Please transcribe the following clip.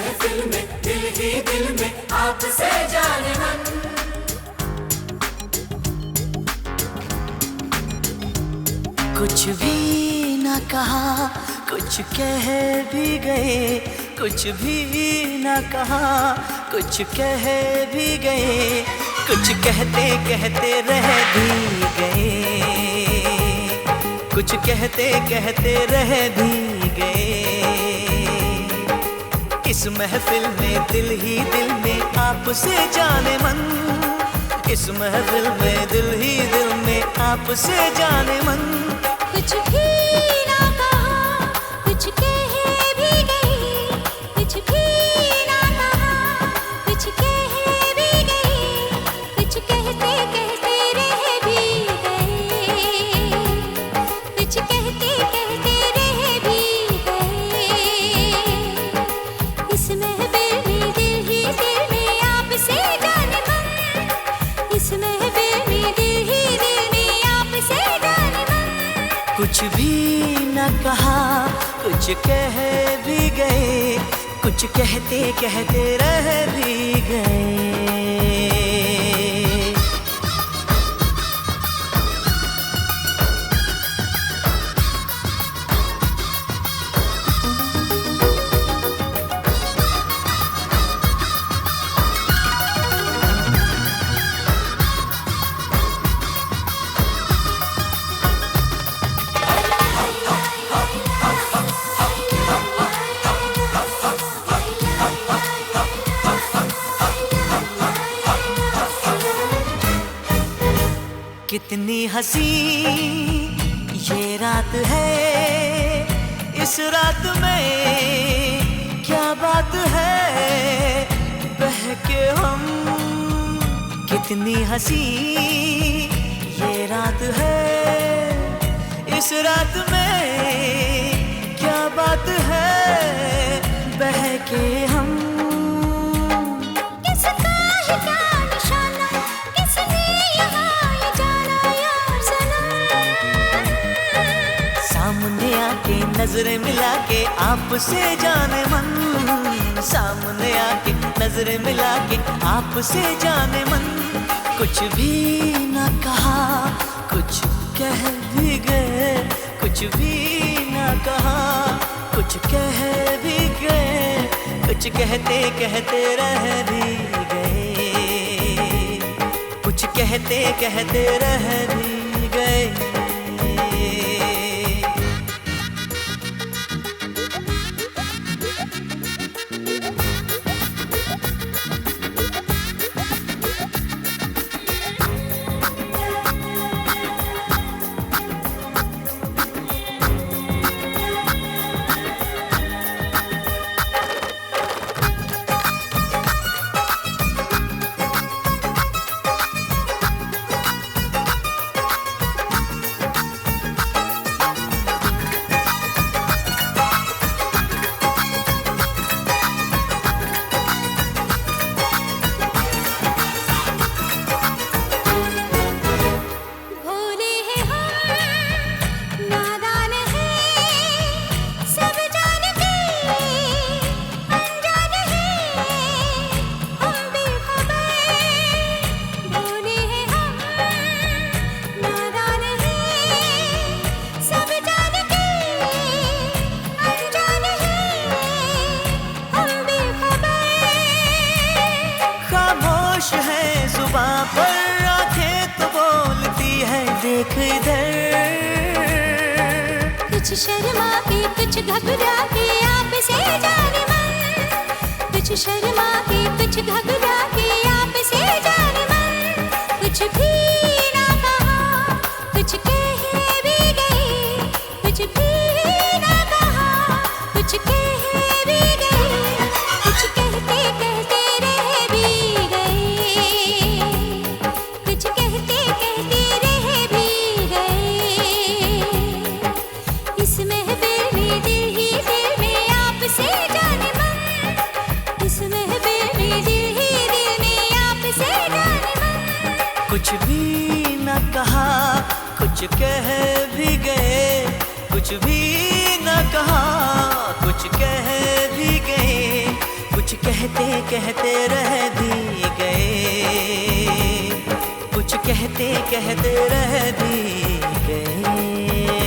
महफिल में दिल ही दिल में आपसे जाने मन। कुछ भी न कहा, कुछ कह भी गए, कुछ भी न कहा, कुछ कह भी गए, कुछ कहते कहते रह भी गए, कुछ कहते कहते रह भी गए। इस महफिल में दिल ही दिल में आपसे जाने मन, इस महफिल में दिल ही दिल में आपसे जाने मन। कुछ भी ना कहा, कुछ कह भी गए, कुछ भी ना कहा, कुछ कह भी गए, कुछ कहते कहते रह भी गए, कुछ कहते कहते रह भी गए। इस महफिल में दिल ही दिल में आपसे जाने मन, इस महफिल में दिल ही दिल में आपसे जाने मन। कुछ भी न कहा, कुछ कह भी गए, कुछ कहते कहते रह भी गए। कितनी हंसी ये रात है, इस रात में क्या बात है, बहके हम। कितनी हंसी ये रात है, इस रात में क्या बात है, बहके हम। सामने आके नजरें मिला के आपसे जाने मन, सामने आके नजरें मिला के आपसे जाने मन। कुछ भी न कहा, कुछ कह भी गए, कुछ भी न कहा, कुछ कह भी गए, कुछ कहते कहते रह भी गए, कुछ कहते कहते रह भी गए। है जुबां पर, आंखें तो बोलती है देख इधर। कुछ शर्मा के कुछ घबरा के आपसे जाने मन, कुछ शर्मा के कुछ घबरा के आपसे जाने मन। कुछ भी ना कहा, कुछ कह भी गए, कुछ भी ना कहा, कुछ कह भी गए, कुछ कहते कहते रह भी गए, कुछ कहते कहते रह भी गए। इस महफिल में दिल ही दिल में आपसे जाने मन, इस महफिल में दिल ही दिल में आपसे जाने मन। कुछ भी न कहा, कुछ कह भी गए, कुछ भी न कहा, कुछ कह भी गए, कहते कहते रह भी गए, कुछ कहते कहते रह भी गए।